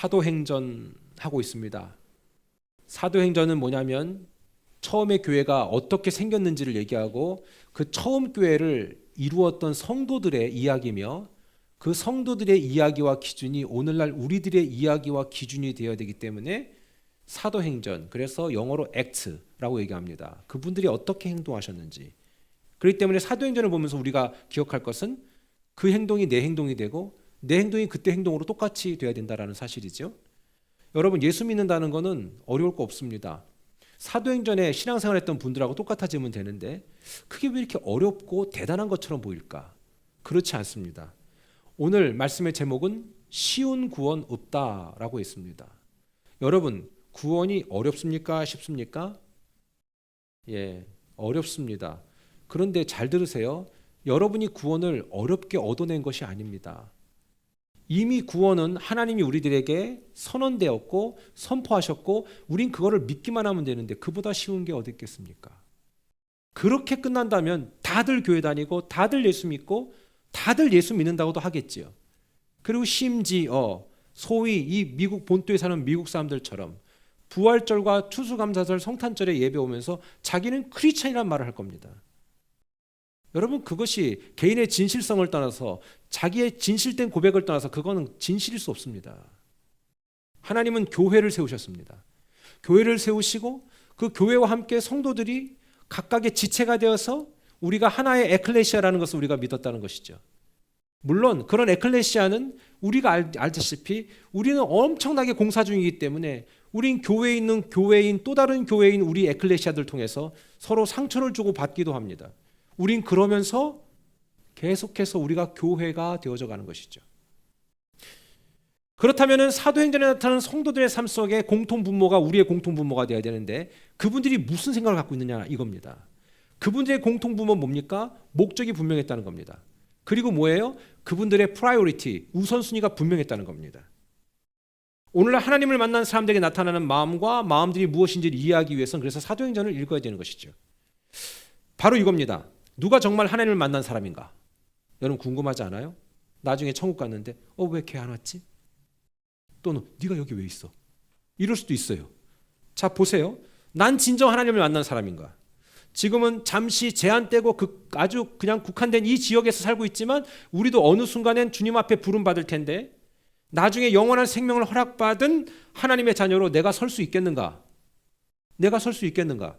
사도행전 하고 있습니다. 사도행전은 뭐냐면 처음에 교회가 어떻게 생겼는지를 얘기하고 그 처음 교회를 이루었던 성도들의 이야기며 그 성도들의 이야기와 기준이 오늘날 우리들의 이야기와 기준이 되어야 되기 때문에 사도행전, 그래서 영어로 act라고 얘기합니다. 그분들이 어떻게 행동하셨는지. 그렇기 때문에 사도행전을 보면서 우리가 기억할 것은 그 행동이 내 행동이 되고 내 행동이 그때 행동으로 똑같이 돼야 된다는 사실이죠. 여러분, 예수 믿는다는 것은 어려울 거 없습니다. 사도행전에 신앙생활했던 분들하고 똑같아지면 되는데 그게 왜 이렇게 어렵고 대단한 것처럼 보일까? 그렇지 않습니다. 오늘 말씀의 제목은 쉬운 구원 없다라고 했습니다. 여러분, 구원이 어렵습니까? 쉽습니까? 예, 어렵습니다. 그런데 잘 들으세요. 여러분이 구원을 어렵게 얻어낸 것이 아닙니다. 이미 구원은 하나님이 우리들에게 선언되었고 선포하셨고 우린 그거를 믿기만 하면 되는데 그보다 쉬운 게 어디 있겠습니까? 그렇게 끝난다면 다들 교회 다니고 다들 예수 믿고 다들 예수 믿는다고도 하겠지요. 그리고 심지어 소위 이 미국 본토에 사는 미국 사람들처럼 부활절과 추수감사절 성탄절에 예배 오면서 자기는 크리스찬이란 말을 할 겁니다. 여러분, 그것이 개인의 진실성을 떠나서 자기의 진실된 고백을 떠나서 그거는 진실일 수 없습니다. 하나님은 교회를 세우셨습니다. 교회를 세우시고 그 교회와 함께 성도들이 각각의 지체가 되어서 우리가 하나의 에클레시아라는 것을 우리가 믿었다는 것이죠. 물론 그런 에클레시아는 우리가 알다시피 우리는 엄청나게 공사 중이기 때문에 우린 교회에 있는 교회인 또 다른 교회인 우리 에클레시아들 통해서 서로 상처를 주고 받기도 합니다. 우린 그러면서 계속해서 우리가 교회가 되어져 가는 것이죠. 그렇다면 사도행전에 나타나는 성도들의 삶 속에 공통분모가 우리의 공통분모가 되어야 되는데 그분들이 무슨 생각을 갖고 있느냐 이겁니다. 그분들의 공통분모는 뭡니까? 목적이 분명했다는 겁니다. 그리고 뭐예요? 그분들의 프라이오리티, 우선순위가 분명했다는 겁니다. 오늘날 하나님을 만난 사람들에게 나타나는 마음과 마음들이 무엇인지를 이해하기 위해서는 그래서 사도행전을 읽어야 되는 것이죠. 바로 이겁니다. 누가 정말 하나님을 만난 사람인가? 여러분 궁금하지 않아요? 나중에 천국 갔는데 왜 걔 안 왔지? 또는 네가 여기 왜 있어? 이럴 수도 있어요. 자, 보세요. 난 진정 하나님을 만난 사람인가? 지금은 잠시 제한되고 아주 그냥 국한된 이 지역에서 살고 있지만 우리도 어느 순간엔 주님 앞에 부름받을 텐데 나중에 영원한 생명을 허락받은 하나님의 자녀로 내가 설 수 있겠는가? 내가 설 수 있겠는가?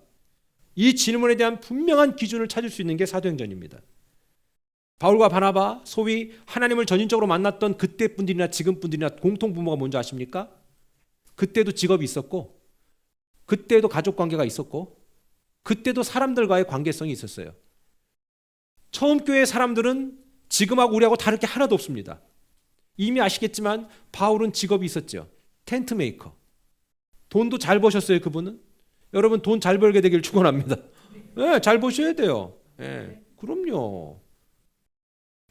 이 질문에 대한 분명한 기준을 찾을 수 있는 게 사도행전입니다. 바울과 바나바, 소위 하나님을 전인적으로 만났던 그때 분들이나 지금 분들이나 공통분모가 뭔지 아십니까? 그때도 직업이 있었고 그때도 가족관계가 있었고 그때도 사람들과의 관계성이 있었어요. 처음 교회 사람들은 지금하고 우리하고 다를 게 하나도 없습니다. 이미 아시겠지만 바울은 직업이 있었죠. 텐트 메이커. 돈도 잘 버셨어요, 그분은. 여러분 돈 잘 벌게 되길 축원합니다. 네, 잘 버셔야 돼요. 네, 그럼요.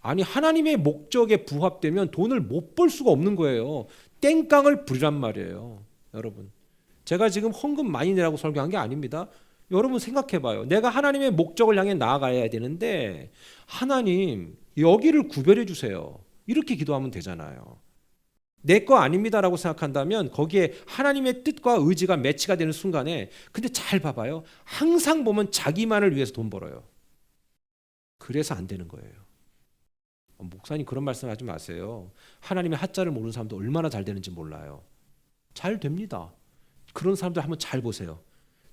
아니, 하나님의 목적에 부합되면 돈을 못 벌 수가 없는 거예요. 땡깡을 부리란 말이에요. 여러분, 제가 지금 헌금 많이 내라고 설교한 게 아닙니다. 여러분 생각해봐요. 내가 하나님의 목적을 향해 나아가야 되는데 하나님 여기를 구별해 주세요. 이렇게 기도하면 되잖아요. 내 거 아닙니다라고 생각한다면 거기에 하나님의 뜻과 의지가 매치가 되는 순간에 근데 잘 봐봐요. 항상 보면 자기만을 위해서 돈 벌어요. 그래서 안 되는 거예요. 목사님 그런 말씀 하지 마세요. 하나님의 하자를 모르는 사람도 얼마나 잘 되는지 몰라요. 잘 됩니다. 그런 사람들 한번 잘 보세요.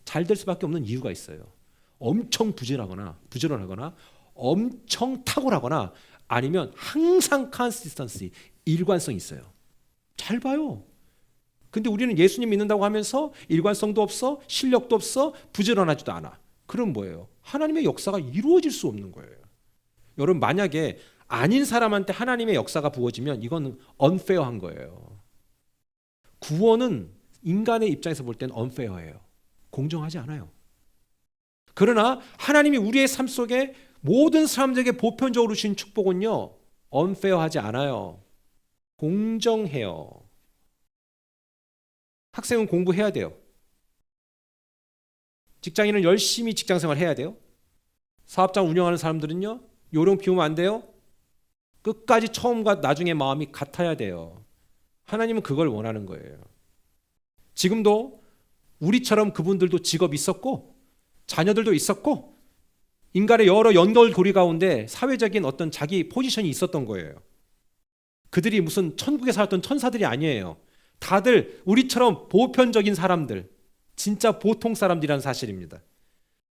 잘 될 수밖에 없는 이유가 있어요. 엄청 부지런하거나 엄청 탁월하거나 아니면 항상 컨시스턴시, 일관성이 있어요. 잘 봐요. 근데 우리는 예수님 믿는다고 하면서 일관성도 없어, 실력도 없어, 부지런하지도 않아. 그럼 뭐예요? 하나님의 역사가 이루어질 수 없는 거예요. 여러분, 만약에 아닌 사람한테 하나님의 역사가 부어지면 이건 unfair한 거예요. 구원은 인간의 입장에서 볼 때는 unfair해요. 공정하지 않아요. 그러나 하나님이 우리의 삶 속에 모든 사람들에게 보편적으로 주신 축복은요, unfair하지 않아요. 공정해요. 학생은 공부해야 돼요. 직장인은 열심히 직장생활 해야 돼요. 사업장 운영하는 사람들은요, 요령 피우면 안 돼요. 끝까지 처음과 나중에 마음이 같아야 돼요. 하나님은 그걸 원하는 거예요. 지금도 우리처럼 그분들도 직업이 있었고 자녀들도 있었고 인간의 여러 연결고리 가운데 사회적인 어떤 자기 포지션이 있었던 거예요. 그들이 무슨 천국에 살았던 천사들이 아니에요. 다들 우리처럼 보편적인 사람들, 진짜 보통 사람들이라는 사실입니다.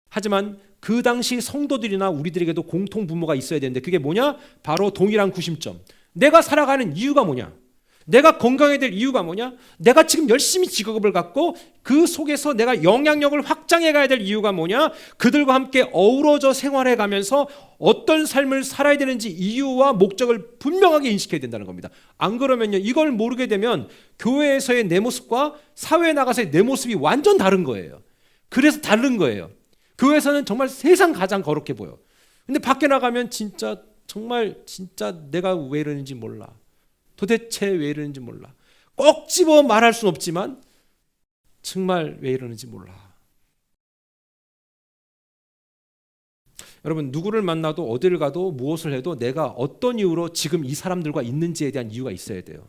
하지만 그 당시 성도들이나 우리들에게도 공통 부모가 있어야 되는데 그게 뭐냐? 바로 동일한 구심점. 내가 살아가는 이유가 뭐냐? 내가 건강해야 될 이유가 뭐냐? 내가 지금 열심히 직업을 갖고 그 속에서 내가 영향력을 확장해 가야 될 이유가 뭐냐? 그들과 함께 어우러져 생활해 가면서 어떤 삶을 살아야 되는지 이유와 목적을 분명하게 인식해야 된다는 겁니다. 안 그러면요, 이걸 모르게 되면 교회에서의 내 모습과 사회에 나가서의 내 모습이 완전 다른 거예요. 그래서 다른 거예요. 교회에서는 정말 세상 가장 거룩해 보여. 근데 밖에 나가면 진짜 정말 진짜 내가 왜 이러는지 몰라. 도대체 왜 이러는지 몰라. 꼭 집어 말할 수는 없지만 정말 왜 이러는지 몰라. 여러분, 누구를 만나도 어디를 가도 무엇을 해도 내가 어떤 이유로 지금 이 사람들과 있는지에 대한 이유가 있어야 돼요.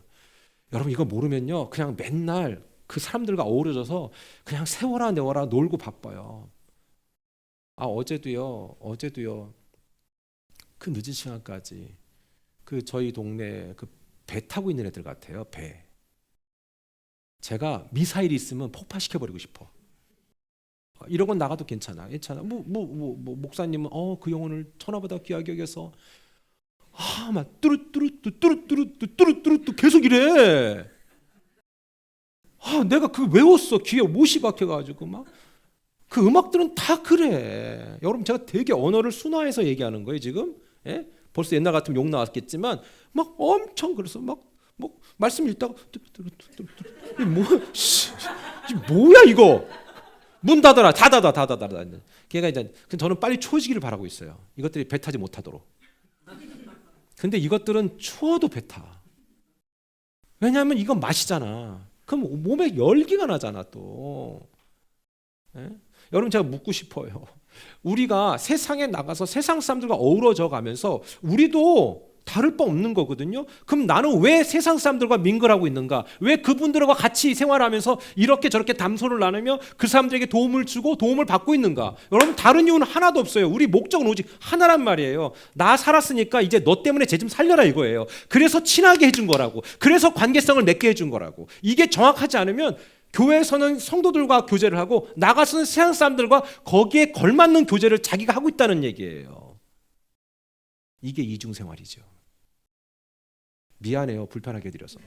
여러분, 이거 모르면요 그냥 맨날 그 사람들과 어우러져서 그냥 세워라 내워라 놀고 바빠요. 어제도요 그 늦은 시간까지 그 저희 동네 그 배 타고 있는 애들 같아요. 배. 제가 미사일이 있으면 폭파시켜버리고 싶어. 이런 건 나가도 괜찮아. 목사님은 그 영혼을 천하보다 귀하게 여겨서 막 뚜루뚜루 계속 이래. 내가 그거 외웠어. 귀에 못이 박혀가지고 막. 그 음악들은 다 그래. 여러분, 제가 되게 언어를 순화해서 얘기하는 거예요 지금. 예? 벌써 옛날 같으면 욕 나왔겠지만 막 엄청 그래서 막 말씀 읽다가 뭐야 이거. 문 닫아라. 다 닫아. 걔가 이제 저는 빨리 추워지기를 바라고 있어요. 이것들이 배 타지 못하도록. 근데 이것들은 추워도 배 타. 왜냐하면 이건 맛이잖아. 그럼 몸에 열기가 나잖아 또. 예? 여러분, 제가 묻고 싶어요. 우리가 세상에 나가서 세상 사람들과 어우러져 가면서 우리도 다를 바 없는 거거든요. 그럼 나는 왜 세상 사람들과 민글하고 있는가? 왜 그분들과 같이 생활하면서 이렇게 저렇게 담소를 나누며 그 사람들에게 도움을 주고 도움을 받고 있는가? 여러분, 다른 이유는 하나도 없어요. 우리 목적은 오직 하나란 말이에요. 나 살았으니까 이제 너 때문에 쟤 좀 살려라 이거예요. 그래서 친하게 해준 거라고. 그래서 관계성을 맺게 해준 거라고. 이게 정확하지 않으면 교회에서는 성도들과 교제를 하고 나가서는 세상 사람들과 거기에 걸맞는 교제를 자기가 하고 있다는 얘기예요. 이게 이중생활이죠. 미안해요, 불편하게 해드려서.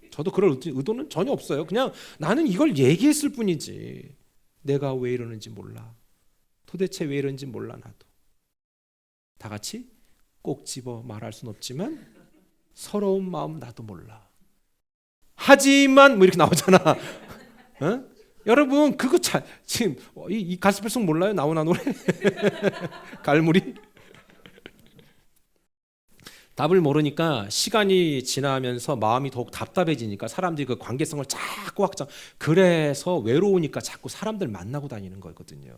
저도 그럴 의도는 전혀 없어요. 그냥 나는 이걸 얘기했을 뿐이지. 내가 왜 이러는지 몰라. 도대체 왜 이러는지 몰라. 나도. 다 같이 꼭 집어 말할 순 없지만 서러운 마음 나도 몰라. 하지만 뭐 이렇게 나오잖아. 여러분, 그거 지금 이 가스펠송 몰라요? 나오나 노래? 갈무리? 답을 모르니까 시간이 지나면서 마음이 더욱 답답해지니까 사람들이 그 관계성을 자꾸 확장. 그래서 외로우니까 자꾸 사람들 만나고 다니는 거거든요.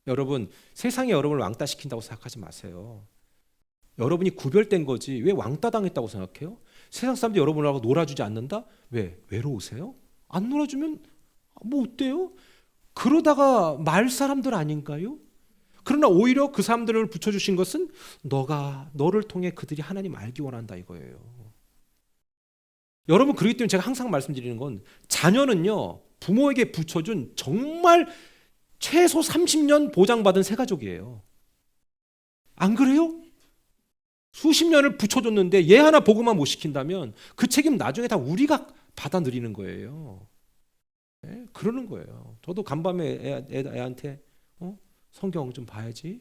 여러분, 세상이 여러분을 왕따시킨다고 생각하지 마세요. 여러분이 구별된 거지 왜 왕따 당했다고 생각해요? 세상 사람들이 여러분하고 놀아주지 않는다? 왜? 외로우세요? 안 놀아주면 뭐 어때요? 그러다가 말 사람들 아닌가요? 그러나 오히려 그 사람들을 붙여주신 것은 너를 통해 그들이 하나님 알기 원한다 이거예요. 여러분, 그렇기 때문에 제가 항상 말씀드리는 건 자녀는요 부모에게 붙여준 정말 최소 30년 보장받은 새가족이에요. 안 그래요? 수십 년을 붙여줬는데 얘 하나 복음만 못 시킨다면 그 책임 나중에 다 우리가 받아 누리는 거예요. 네? 그러는 거예요. 저도 간밤에 애한테 성경 좀 봐야지.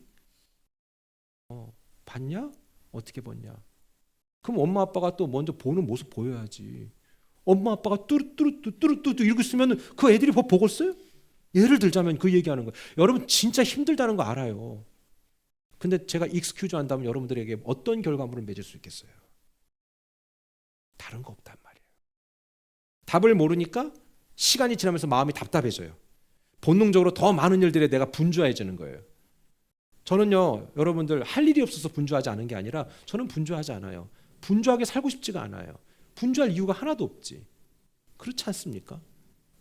봤냐? 어떻게 봤냐? 그럼 엄마 아빠가 또 먼저 보는 모습 보여야지. 엄마 아빠가 뚜루뚜루 이러고 있으면 그 애들이 보겠어요? 예를 들자면 그 얘기하는 거예요. 여러분, 진짜 힘들다는 거 알아요. 근데 제가 익스큐즈 한다면 여러분들에게 어떤 결과물을 맺을 수 있겠어요? 다른 거 없단 말이에요. 답을 모르니까 시간이 지나면서 마음이 답답해져요. 본능적으로 더 많은 일들에 내가 분주해지는 거예요. 저는요, 여러분들 할 일이 없어서 분주하지 않은 게 아니라 저는 분주하지 않아요. 분주하게 살고 싶지가 않아요. 분주할 이유가 하나도 없지. 그렇지 않습니까?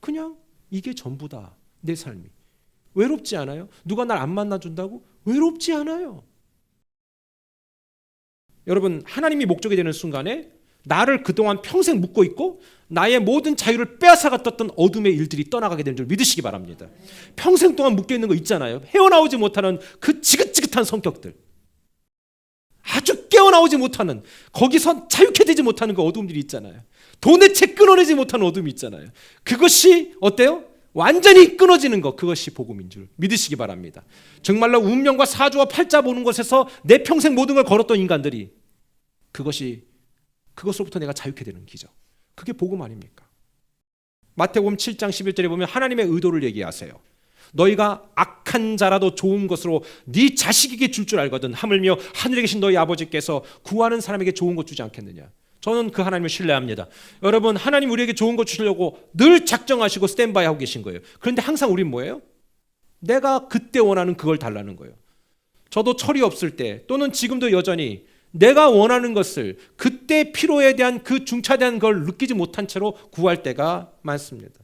그냥 이게 전부다. 내 삶이. 외롭지 않아요? 누가 날 안 만나준다고? 외롭지 않아요. 여러분, 하나님이 목적이 되는 순간에 나를 그동안 평생 묶고 있고 나의 모든 자유를 빼앗아갔던 어둠의 일들이 떠나가게 되는 줄 믿으시기 바랍니다. 평생 동안 묶여 있는 거 있잖아요. 헤어나오지 못하는 그 지긋지긋한 성격들, 아주 깨어나오지 못하는, 거기서 자유케 되지 못하는 그 어둠들이 있잖아요. 도대체 끊어내지 못하는 어둠이 있잖아요. 그것이 어때요? 완전히 끊어지는 것, 그것이 복음인 줄 믿으시기 바랍니다. 정말로 운명과 사주와 팔자 보는 것에서 내 평생 모든 걸 걸었던 인간들이 그것으로부터 내가 자유케 되는 기적, 그게 복음 아닙니까? 마태복음 7장 11절에 보면 하나님의 의도를 얘기하세요. 너희가 악한 자라도 좋은 것으로 네 자식에게 줄 줄 알거든 하물며 하늘에 계신 너희 아버지께서 구하는 사람에게 좋은 것 주지 않겠느냐. 저는 그 하나님을 신뢰합니다. 여러분, 하나님 우리에게 좋은 것 주시려고 늘 작정하시고 스탠바이 하고 계신 거예요. 그런데 항상 우린 뭐예요? 내가 그때 원하는 그걸 달라는 거예요. 저도 철이 없을 때 또는 지금도 여전히 내가 원하는 것을 그때 필요에 대한 그 중차대한 걸 느끼지 못한 채로 구할 때가 많습니다.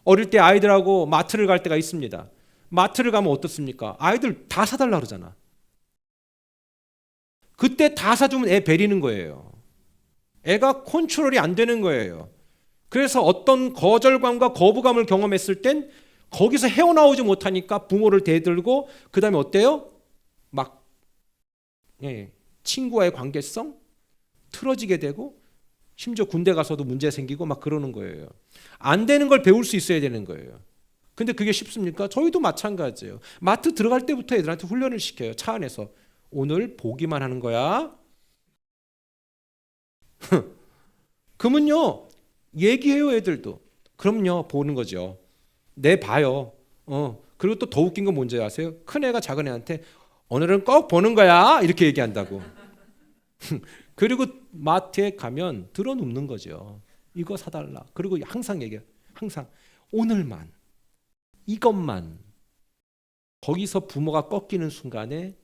어릴 때 아이들하고 마트를 갈 때가 있습니다. 마트를 가면 어떻습니까? 아이들 다 사달라 그러잖아. 그때 다 사주면 애 베리는 거예요. 애가 컨트롤이 안 되는 거예요. 그래서 어떤 거절감과 거부감을 경험했을 땐 거기서 헤어나오지 못하니까 부모를 대들고 그 다음에 어때요? 막 친구와의 관계성 틀어지게 되고 심지어 군대 가서도 문제 생기고 막 그러는 거예요. 안 되는 걸 배울 수 있어야 되는 거예요. 근데 그게 쉽습니까? 저희도 마찬가지예요. 마트 들어갈 때부터 애들한테 훈련을 시켜요. 차 안에서. 오늘 보기만 하는 거야. 그러면요 얘기해요. 애들도. 그럼요 보는 거죠. 네 봐요. 그리고 또 더 웃긴 건 뭔지 아세요? 큰 애가 작은 애한테 오늘은 꼭 보는 거야 이렇게 얘기한다고. 그리고 마트에 가면 들어눕는 거죠. 이거 사달라. 그리고 항상 얘기해요. 항상 오늘만, 이것만. 거기서 부모가 꺾이는 순간에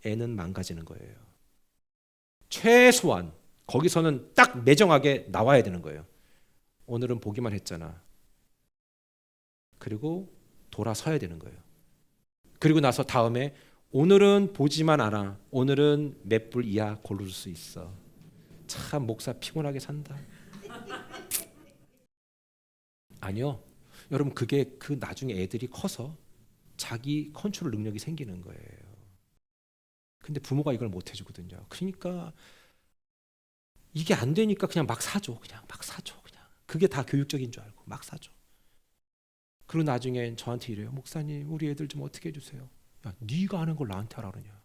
애는 망가지는 거예요. 최소한 거기서는 딱 매정하게 나와야 되는 거예요. 오늘은 보기만 했잖아. 그리고 돌아서야 되는 거예요. 그리고 나서 다음에 오늘은 보지만 않아. 오늘은 몇 불 이하 고를 수 있어. 참 목사 피곤하게 산다. 아니요. 여러분 그게 그 나중에 애들이 커서 자기 컨트롤 능력이 생기는 거예요. 근데 부모가 이걸 못 해주거든요. 그러니까 이게 안 되니까 그냥 막 사줘. 그냥 막 사줘. 그냥 그게 다 교육적인 줄 알고 막 사줘. 그리고 나중에 저한테 이래요. 목사님 우리 애들 좀 어떻게 해주세요. 야, 네가 하는 걸 나한테 하라 그러냐.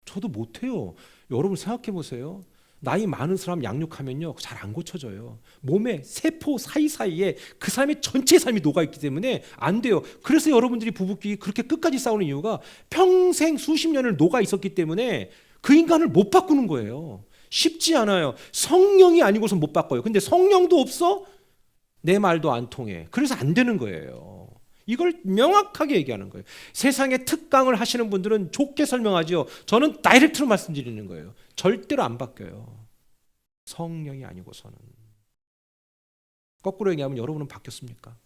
저도 못해요. 여러분 생각해 보세요. 나이 많은 사람 양육하면요 잘 안 고쳐져요. 몸에 세포 사이사이에 그 사람의 전체 삶이 녹아있기 때문에 안 돼요. 그래서 여러분들이 부부끼리 그렇게 끝까지 싸우는 이유가 평생 수십 년을 녹아있었기 때문에 그 인간을 못 바꾸는 거예요. 쉽지 않아요. 성령이 아니고서 못 바꿔요. 근데 성령도 없어? 내 말도 안 통해. 그래서 안 되는 거예요. 이걸 명확하게 얘기하는 거예요. 세상에 특강을 하시는 분들은 좋게 설명하죠. 저는 다이렉트로 말씀드리는 거예요. 절대로 안 바뀌어요. 성령이 아니고서는. 거꾸로 얘기하면 여러분은 바뀌었습니까?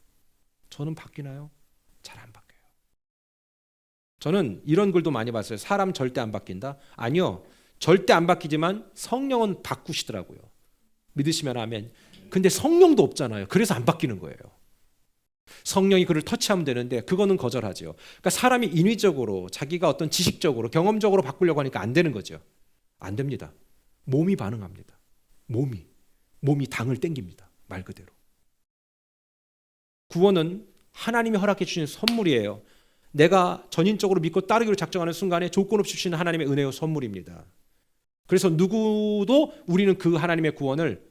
저는 바뀌나요? 잘 안 바뀌어요. 저는 이런 글도 많이 봤어요. 사람 절대 안 바뀐다? 아니요. 절대 안 바뀌지만 성령은 바꾸시더라고요. 믿으시면 아멘. 근데 성령도 없잖아요. 그래서 안 바뀌는 거예요. 성령이 그를 터치하면 되는데 그거는 거절하죠. 그러니까 사람이 인위적으로 자기가 어떤 지식적으로 경험적으로 바꾸려고 하니까 안 되는 거죠. 안 됩니다. 몸이 반응합니다. 몸이 당을 땡깁니다. 말 그대로. 구원은 하나님이 허락해 주신 선물이에요. 내가 전인적으로 믿고 따르기로 작정하는 순간에 조건 없이 주시는 하나님의 은혜의 선물입니다. 그래서 누구도 우리는 그 하나님의 구원을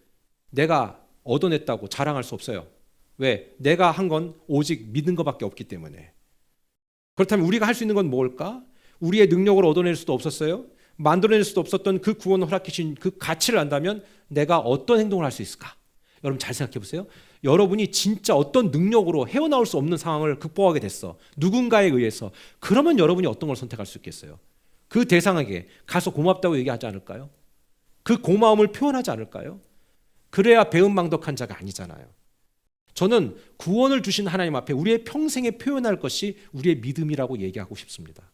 내가 얻어냈다고 자랑할 수 없어요. 왜? 내가 한 건 오직 믿는 것밖에 없기 때문에. 그렇다면 우리가 할 수 있는 건 뭘까? 우리의 능력으로 얻어낼 수도 없었어요. 만들어낼 수도 없었던 그 구원을 허락해 주신 그 가치를 안다면 내가 어떤 행동을 할 수 있을까? 여러분 잘 생각해 보세요. 여러분이 진짜 어떤 능력으로 헤어나올 수 없는 상황을 극복하게 됐어. 누군가에 의해서. 그러면 여러분이 어떤 걸 선택할 수 있겠어요? 그 대상에게 가서 고맙다고 얘기하지 않을까요? 그 고마움을 표현하지 않을까요? 그래야 배은망덕한 자가 아니잖아요. 저는 구원을 주신 하나님 앞에 우리의 평생에 표현할 것이 우리의 믿음이라고 얘기하고 싶습니다.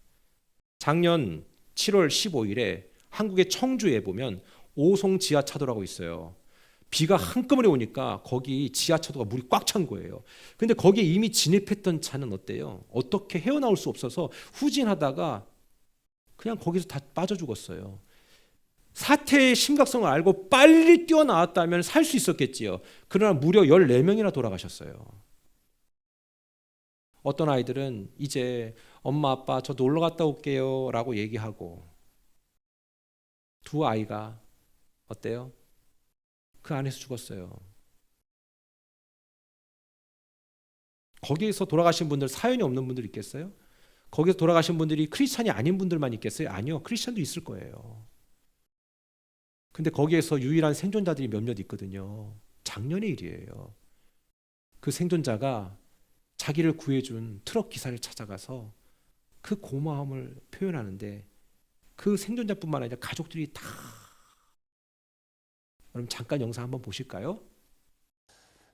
작년 7월 15일에 한국의 청주에 보면 오송 지하차도라고 있어요. 비가 한꺼번에 오니까 거기 지하차도가 물이 꽉 찬 거예요. 근데 거기에 이미 진입했던 차는 어때요? 어떻게 헤어나올 수 없어서 후진하다가 그냥 거기서 다 빠져 죽었어요. 사태의 심각성을 알고 빨리 뛰어나왔다면 살 수 있었겠지요. 그러나 무려 14명이나 돌아가셨어요. 어떤 아이들은 이제 엄마 아빠 저 놀러 갔다 올게요 라고 얘기하고, 두 아이가 어때요? 그 안에서 죽었어요. 거기에서 돌아가신 분들 사연이 없는 분들 있겠어요? 거기서 돌아가신 분들이 크리스찬이 아닌 분들만 있겠어요? 아니요, 크리스찬도 있을 거예요. 근데 거기에서 유일한 생존자들이 몇몇 있거든요. 작년의 일이에요. 그 생존자가 자기를 구해준 트럭 기사를 찾아가서 그 고마움을 표현하는데, 그 생존자뿐만 아니라 가족들이 다. 그럼 잠깐 영상 한번 보실까요?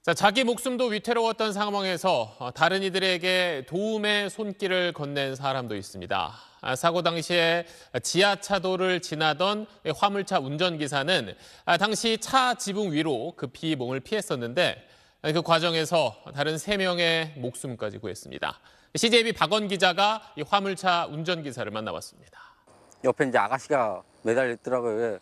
자, 자기 목숨도 위태로웠던 상황에서 다른 이들에게 도움의 손길을 건넨 사람도 있습니다. 사고 당시에 지하차도를 지나던 화물차 운전기사는 당시 차 지붕 위로 급히 몸을 피했었는데, 그 과정에서 다른 3명의 목숨까지 구했습니다. CJB 박원 기자가 이 화물차 운전기사를 만나봤습니다. 옆에 이제 아가씨가 매달렸더라고요.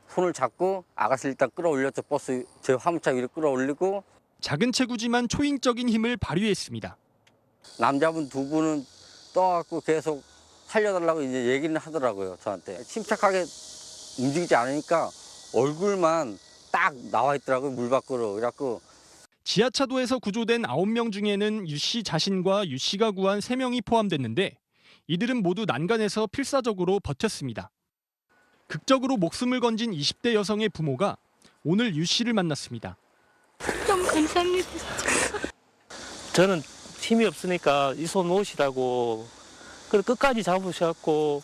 손을 잡고 아가씨를 일단 끌어올렸죠. 버스 제 화물차 위로 끌어올리고, 작은 체구지만 초인적인 힘을 발휘했습니다. 남자분 2분은 떠갖고 계속 살려달라고 이제 얘기는 하더라고요, 저한테. 침착하게 움직이지 않으니까 얼굴만 딱 나와 있더라고요, 물 밖으로. 그래갖고 지하차도에서 구조된 9명 중에는 유 씨 자신과 유 씨가 구한 3명이 포함됐는데, 이들은 모두 난간에서 필사적으로 버텼습니다. 극적으로 목숨을 건진 20대 여성의 부모가 오늘 유 씨를 만났습니다. 너무 감사합니다. 저는 힘이 없으니까 이 손 놓으시라고, 그래 끝까지 잡으셔갖고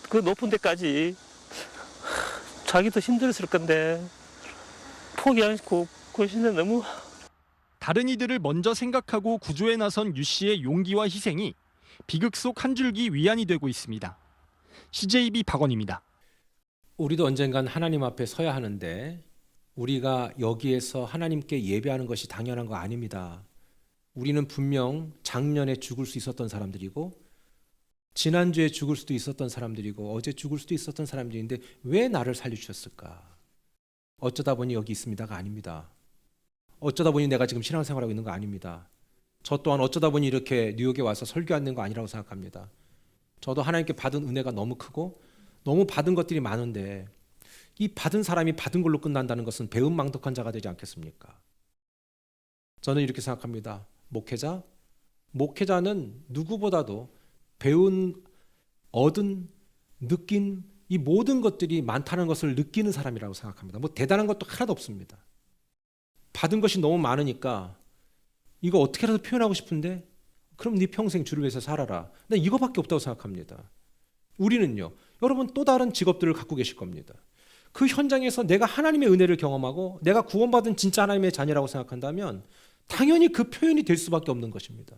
그 높은 데까지, 자기도 힘들었을 건데 포기 안 하고 그러시는데 너무. 다른 이들을 먼저 생각하고 구조에 나선 유 씨의 용기와 희생이 비극 속 한 줄기 위안이 되고 있습니다. CJB 박원입니다. 우리도 언젠간 하나님 앞에 서야 하는데, 우리가 여기에서 하나님께 예배하는 것이 당연한 거 아닙니다. 우리는 분명 작년에 죽을 수 있었던 사람들이고, 지난주에 죽을 수도 있었던 사람들이고, 어제 죽을 수도 있었던 사람들인데 왜 나를 살려주셨을까? 어쩌다 보니 여기 있습니다가 아닙니다. 어쩌다 보니 내가 지금 신앙생활하고 있는 거 아닙니다. 저 또한 어쩌다 보니 이렇게 뉴욕에 와서 설교하는 거 아니라고 생각합니다. 저도 하나님께 받은 은혜가 너무 크고 너무 받은 것들이 많은데, 이 받은 사람이 받은 걸로 끝난다는 것은 배은망덕한 자가 되지 않겠습니까? 저는 이렇게 생각합니다. 목회자는 누구보다도 배운, 얻은, 느낀 이 모든 것들이 많다는 것을 느끼는 사람이라고 생각합니다. 뭐 대단한 것도 하나도 없습니다. 받은 것이 너무 많으니까 이거 어떻게라도 표현하고 싶은데, 그럼 네 평생 주를 위해서 살아라. 난 이거밖에 없다고 생각합니다. 우리는요, 여러분 또 다른 직업들을 갖고 계실 겁니다. 그 현장에서 내가 하나님의 은혜를 경험하고 내가 구원받은 진짜 하나님의 자녀라고 생각한다면 당연히 그 표현이 될 수밖에 없는 것입니다.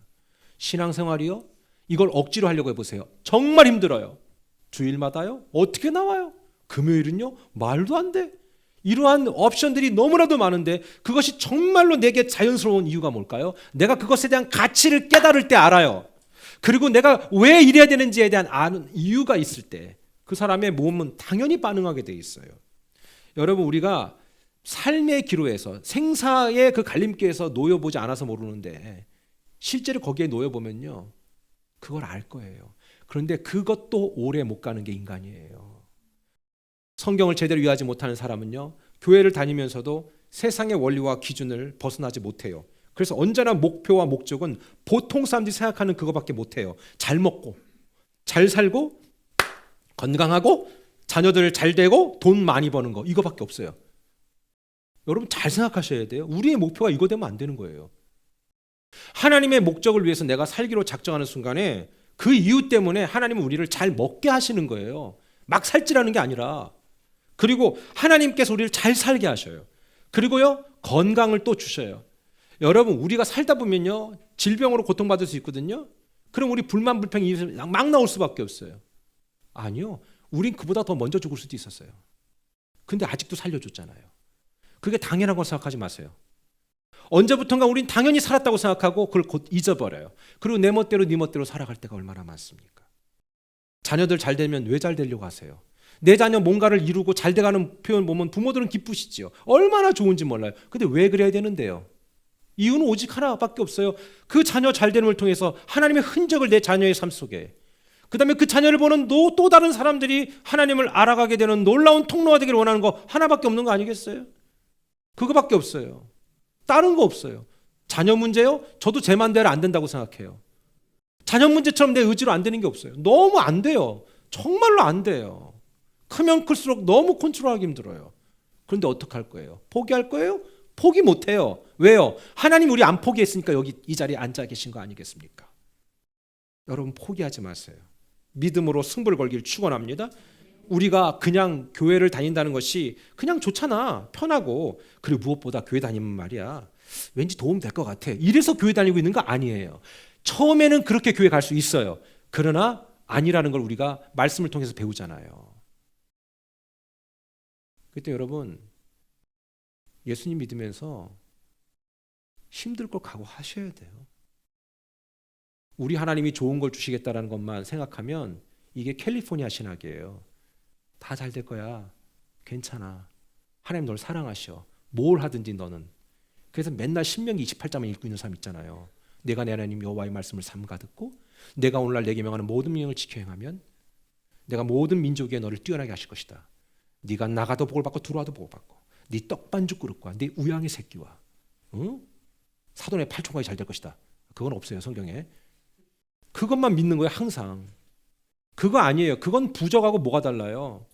신앙생활이요? 이걸 억지로 하려고 해보세요. 정말 힘들어요. 주일마다요? 어떻게 나와요? 금요일은요? 말도 안 돼. 이러한 옵션들이 너무나도 많은데, 그것이 정말로 내게 자연스러운 이유가 뭘까요? 내가 그것에 대한 가치를 깨달을 때 알아요. 그리고 내가 왜 이래야 되는지에 대한 아는 이유가 있을 때 그 사람의 몸은 당연히 반응하게 돼 있어요. 여러분, 우리가 삶의 기로에서, 생사의 그 갈림길에서 놓여보지 않아서 모르는데, 실제로 거기에 놓여보면요, 그걸 알 거예요. 그런데 그것도 오래 못 가는 게 인간이에요. 성경을 제대로 이해하지 못하는 사람은요, 교회를 다니면서도 세상의 원리와 기준을 벗어나지 못해요. 그래서 언제나 목표와 목적은 보통 사람들이 생각하는 그거밖에 못해요. 잘 먹고, 잘 살고, 건강하고, 자녀들 잘 되고, 돈 많이 버는 거, 이거밖에 없어요. 여러분 잘 생각하셔야 돼요. 우리의 목표가 이거 되면 안 되는 거예요. 하나님의 목적을 위해서 내가 살기로 작정하는 순간에 그 이유 때문에 하나님은 우리를 잘 먹게 하시는 거예요. 막 살찌라는 게 아니라 그리고 하나님께서 우리를 잘 살게 하셔요. 그리고요, 건강을 또 주셔요. 여러분, 우리가 살다 보면요, 질병으로 고통받을 수 있거든요. 그럼 우리 불만, 불평이 입에서 막 나올 수밖에 없어요. 아니요, 우린 그보다 더 먼저 죽을 수도 있었어요. 근데 아직도 살려줬잖아요. 그게 당연한 걸 생각하지 마세요. 언제부턴가 우린 당연히 살았다고 생각하고 그걸 곧 잊어버려요. 그리고 내 멋대로 네 멋대로 살아갈 때가 얼마나 많습니까? 자녀들 잘 되면 왜 잘 되려고 하세요? 내 자녀 뭔가를 이루고 잘 돼가는 표현 보면 부모들은 기쁘시지요. 얼마나 좋은지 몰라요. 근데 왜 그래야 되는데요? 이유는 오직 하나밖에 없어요. 그 자녀 잘 되는을 통해서 하나님의 흔적을 내 자녀의 삶 속에, 그 다음에 그 자녀를 보는 또 다른 사람들이 하나님을 알아가게 되는 놀라운 통로가 되기를 원하는 거 하나밖에 없는 거 아니겠어요? 그거밖에 없어요. 다른 거 없어요. 자녀 문제요? 저도 제 맘대로 안 된다고 생각해요. 자녀 문제처럼 내 의지로 안 되는 게 없어요. 너무 안 돼요. 정말로 안 돼요. 크면 클수록 너무 컨트롤하기 힘들어요. 그런데 어떡할 거예요? 포기할 거예요? 포기 못 해요. 왜요? 하나님 우리 안 포기했으니까 여기 이 자리에 앉아 계신 거 아니겠습니까? 여러분, 포기하지 마세요. 믿음으로 승부를 걸기를 축원합니다. 우리가 그냥 교회를 다닌다는 것이 그냥 좋잖아, 편하고, 그리고 무엇보다 교회 다니면 말이야, 왠지 도움 될 것 같아, 이래서 교회 다니고 있는 거 아니에요. 처음에는 그렇게 교회 갈 수 있어요. 그러나 아니라는 걸 우리가 말씀을 통해서 배우잖아요. 그때 여러분, 예수님 믿으면서 힘들 걸 각오하셔야 돼요. 우리 하나님이 좋은 걸 주시겠다라는 것만 생각하면 이게 캘리포니아 신학이에요. 다 잘 될 거야. 괜찮아. 하나님 널 사랑하셔. 뭘 하든지 너는. 그래서 맨날 신명기 28장만 읽고 있는 사람 있잖아요. 내가 내 하나님 여호와의 말씀을 삼가 듣고 내가 오늘날 내게 명하는 모든 명령을 지켜 행하면 내가 모든 민족 위에 너를 뛰어나게 하실 것이다. 네가 나가도 복을 받고 들어와도 복을 받고 네 떡반죽 그릇과 네 우양의 새끼와 사돈의 팔총각이 잘 될 것이다. 그건 없어요, 성경에. 그것만 믿는 거예요, 항상. 그거 아니에요. 그건 부적하고 뭐가 달라요?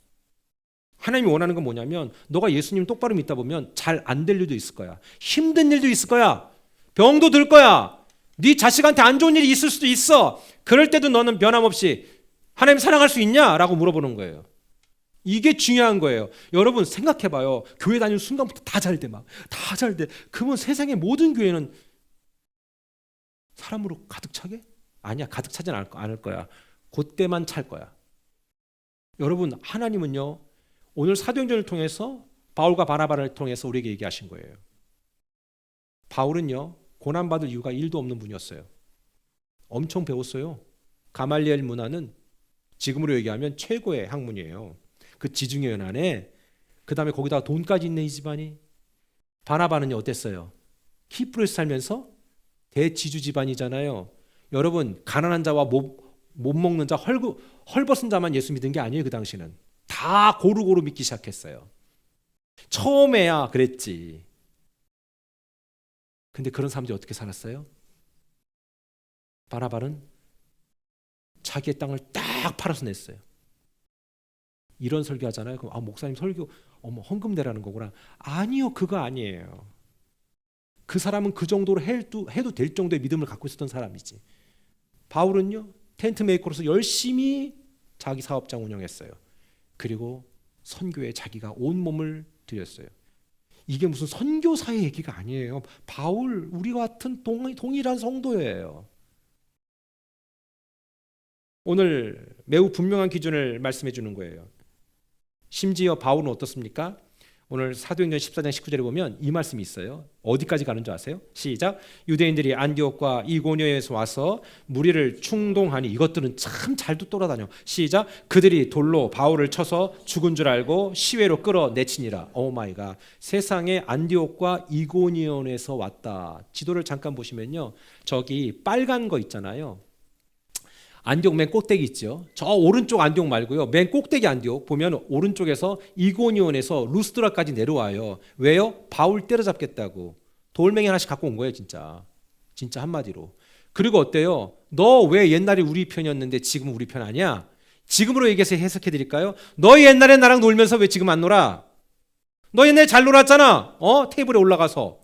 하나님이 원하는 건 뭐냐면, 너가 예수님 똑바로 믿다 보면 잘 안 될 일도 있을 거야. 힘든 일도 있을 거야. 병도 들 거야. 네 자식한테 안 좋은 일이 있을 수도 있어. 그럴 때도 너는 변함없이 하나님 사랑할 수 있냐? 라고 물어보는 거예요. 이게 중요한 거예요. 여러분, 생각해봐요. 교회 다니는 순간부터 다 잘 돼, 막. 다 잘 돼. 그러면 세상의 모든 교회는 사람으로 가득 차게? 아니야, 가득 차진 않을 거야. 그때만 찰 거야. 여러분, 하나님은요, 오늘 사도행전을 통해서 바울과 바나바를 통해서 우리에게 얘기하신 거예요. 바울은요, 고난받을 이유가 1도 없는 분이었어요. 엄청 배웠어요. 가말리엘 문화는 지금으로 얘기하면 최고의 학문이에요. 그 지중해 연안에, 그 다음에 거기다가 돈까지 있네, 이 집안이. 바나바는요, 어땠어요? 키프로에서 살면서 대지주 집안이잖아요. 여러분, 가난한 자와 못 먹는 자, 헐벗은 자만 예수 믿은 게 아니에요. 그 당시는 다 고루고루 믿기 시작했어요. 처음에야 그랬지. 근데 그런 사람들이 어떻게 살았어요? 바나바는 자기의 땅을 딱 팔아서 냈어요. 이런 설교하잖아요. 그럼 목사님 설교 헌금 내라는 거구나. 아니요, 그거 아니에요. 그 사람은 그 정도로 해도 될 정도의 믿음을 갖고 있었던 사람이지. 바울은요, 텐트 메이커로서 열심히 자기 사업장 운영했어요. 그리고 선교에 자기가 온 몸을 들였어요. 이게 무슨 선교사의 얘기가 아니에요. 바울, 우리와 같은 동일한 성도예요. 오늘 매우 분명한 기준을 말씀해 주는 거예요. 심지어 바울은 어떻습니까? 오늘 사도행전 14장 19절에 보면 이 말씀이 있어요. 어디까지 가는 줄 아세요? 시작. 유대인들이 안디옥과 이고니온에서 와서 무리를 충동하니, 이것들은 참 잘도 돌아다녀. 시작. 그들이 돌로 바울을 쳐서 죽은 줄 알고 시외로 끌어내치니라. 오 마이 갓. 세상에 안디옥과 이고니온에서 왔다. 지도를 잠깐 보시면요, 저기 빨간 거 있잖아요. 안디옥 맨 꼭대기 있죠. 저 오른쪽 안디옥 말고요, 맨 꼭대기 안디옥 보면 오른쪽에서 이고니온에서 루스드라까지 내려와요. 왜요? 바울 때려잡겠다고 돌멩이 하나씩 갖고 온 거예요. 진짜 한마디로. 그리고 어때요? 너 왜 옛날에 우리 편이었는데 지금 우리 편 아니야? 지금으로 얘기해서 해석해 드릴까요? 너 옛날에 나랑 놀면서 왜 지금 안 놀아? 너 옛날에 잘 놀았잖아. 테이블에 올라가서.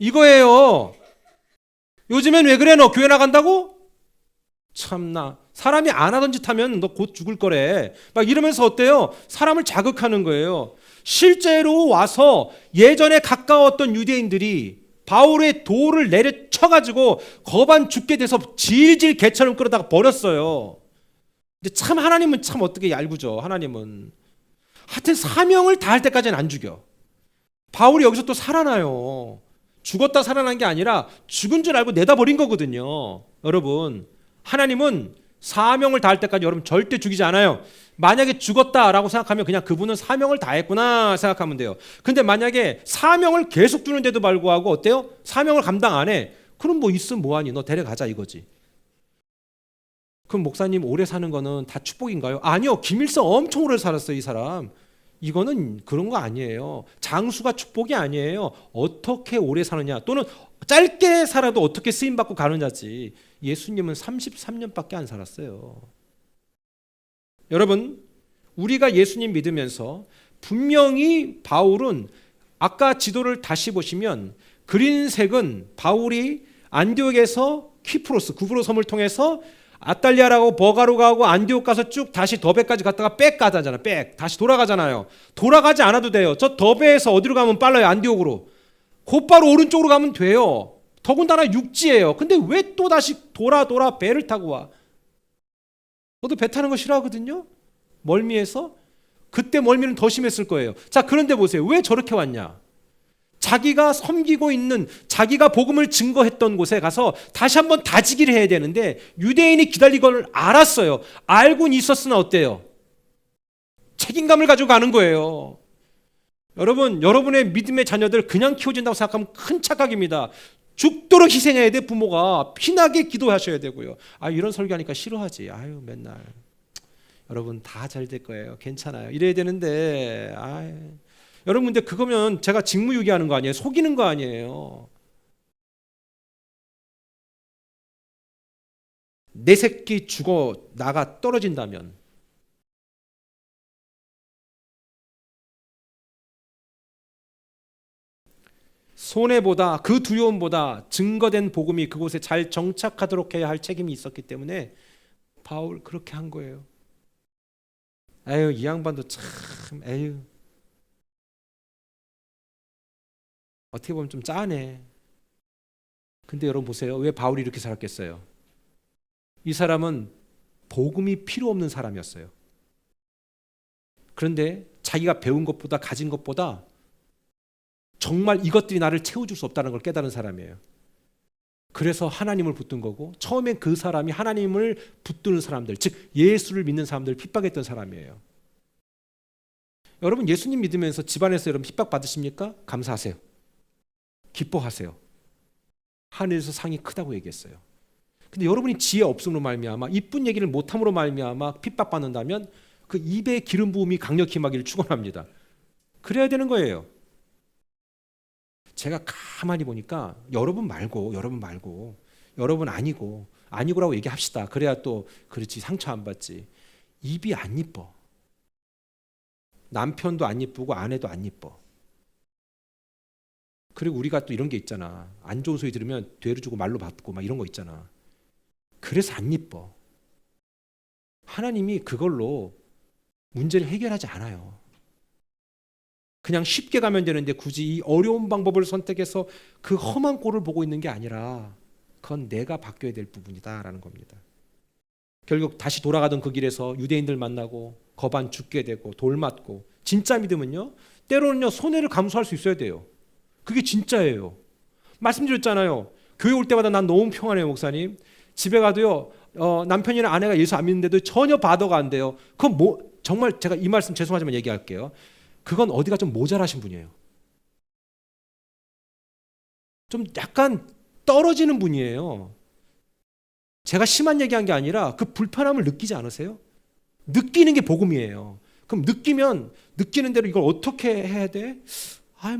이거예요. 요즘엔 왜 그래? 너 교회 나간다고? 참나, 사람이 안 하던 짓 하면 너 곧 죽을 거래. 막 이러면서 어때요? 사람을 자극하는 거예요. 실제로 와서 예전에 가까웠던 유대인들이 바울의 돌을 내려쳐가지고 거반 죽게 돼서 질질 개처럼 끌어다가 버렸어요. 근데 참 하나님은 참 어떻게 얄궂죠. 하나님은 하여튼 사명을 다할 때까지는 안 죽여. 바울이 여기서 또 살아나요. 죽었다 살아난 게 아니라 죽은 줄 알고 내다버린 거거든요. 여러분, 하나님은 사명을 다할 때까지 여러분 절대 죽이지 않아요. 만약에 죽었다라고 생각하면 그냥 그분은 사명을 다했구나 생각하면 돼요. 근데 만약에 사명을 계속 주는데도 불구하고 어때요? 사명을 감당 안 해. 그럼 뭐 있으면 뭐하니? 너 데려가자 이거지. 그럼 목사님 오래 사는 거는 다 축복인가요? 아니요. 김일성 엄청 오래 살았어요, 이 사람. 이거는 그런 거 아니에요. 장수가 축복이 아니에요. 어떻게 오래 사느냐, 또는 짧게 살아도 어떻게 쓰임받고 가느냐지. 예수님은 33년밖에 안 살았어요. 여러분, 우리가 예수님 믿으면서 분명히 바울은 아까 지도를 다시 보시면 그린 색은 바울이 안디옥에서 키프로스, 구브로 섬을 통해서 아탈리아라고 버가로 가고 안디옥 가서 쭉 다시 더베까지 갔다가 백 가잖아요. 백 다시 돌아가잖아요. 돌아가지 않아도 돼요. 저 더베에서 어디로 가면 빨라요? 안디옥으로. 곧바로 오른쪽으로 가면 돼요. 더군다나 육지예요. 근데 왜 또 다시 돌아 배를 타고 와? 저도 배 타는 거 싫어하거든요. 멀미해서. 그때 멀미는 더 심했을 거예요. 자, 그런데 보세요. 왜 저렇게 왔냐? 자기가 섬기고 있는, 자기가 복음을 증거했던 곳에 가서 다시 한번 다지기를 해야 되는데 유대인이 기다리걸 알았어요. 알고는 있었으나 어때요? 책임감을 가지고 가는 거예요. 여러분, 여러분의 믿음의 자녀들 그냥 키워진다고 생각하면 큰 착각입니다. 죽도록 희생해야 돼. 부모가 피나게 기도하셔야 되고요. 아, 이런 설교하니까 싫어하지. 아유, 맨날 여러분 다 잘 될 거예요. 괜찮아요. 이래야 되는데 여러분, 근데 그거면 제가 직무유기하는 거 아니에요? 속이는 거 아니에요? 내 새끼 죽어 나가 떨어진다면 손해보다, 그 두려움보다 증거된 복음이 그곳에 잘 정착하도록 해야 할 책임이 있었기 때문에 바울 그렇게 한 거예요. 에휴, 이 양반도 참, 에휴, 어떻게 보면 좀 짜네. 근데 여러분 보세요. 왜 바울이 이렇게 살았겠어요? 이 사람은 복음이 필요 없는 사람이었어요. 그런데 자기가 배운 것보다, 가진 것보다 정말 이것들이 나를 채워줄 수 없다는 걸 깨달은 사람이에요. 그래서 하나님을 붙든 거고, 처음엔 그 사람이 하나님을 붙드는 사람들, 즉 예수를 믿는 사람들을 핍박했던 사람이에요. 여러분, 예수님 믿으면서 집안에서 여러분 핍박 받으십니까? 감사하세요. 기뻐하세요. 하늘에서 상이 크다고 얘기했어요. 근데 여러분이 지혜 없음으로 말미암아, 이쁜 얘기를 못함으로 말미암아 핍박받는다면 그 입에 기름 부음이 강력히 임하기를 축원합니다. 그래야 되는 거예요. 제가 가만히 보니까 여러분 말고 여러분 아니고라고 얘기합시다. 그래야 또 그렇지, 상처 안 받지. 입이 안 이뻐. 남편도 안 이쁘고 아내도 안 이뻐. 그리고 우리가 또 이런 게 있잖아. 안 좋은 소리 들으면 되를 주고 말로 받고 막 이런 거 있잖아. 그래서 안 이뻐. 하나님이 그걸로 문제를 해결하지 않아요. 그냥 쉽게 가면 되는데 굳이 이 어려운 방법을 선택해서 그 험한 꼴을 보고 있는 게 아니라 그건 내가 바뀌어야 될 부분이다라는 겁니다. 결국 다시 돌아가던 그 길에서 유대인들 만나고 거반 죽게 되고 돌 맞고, 진짜 믿음은요, 때로는요 손해를 감수할 수 있어야 돼요. 그게 진짜예요. 말씀드렸잖아요. 교회 올 때마다 난 너무 평안해요, 목사님. 집에 가도요 남편이나 아내가 예수 안 믿는데도 전혀 바더가 안 돼요. 그건 정말 제가 이 말씀 죄송하지만 얘기할게요. 그건 어디가 좀 모자라신 분이에요. 좀 약간 떨어지는 분이에요. 제가 심한 얘기한 게 아니라 그 불편함을 느끼지 않으세요? 느끼는 게 복음이에요. 그럼 느끼는 대로 이걸 어떻게 해야 돼?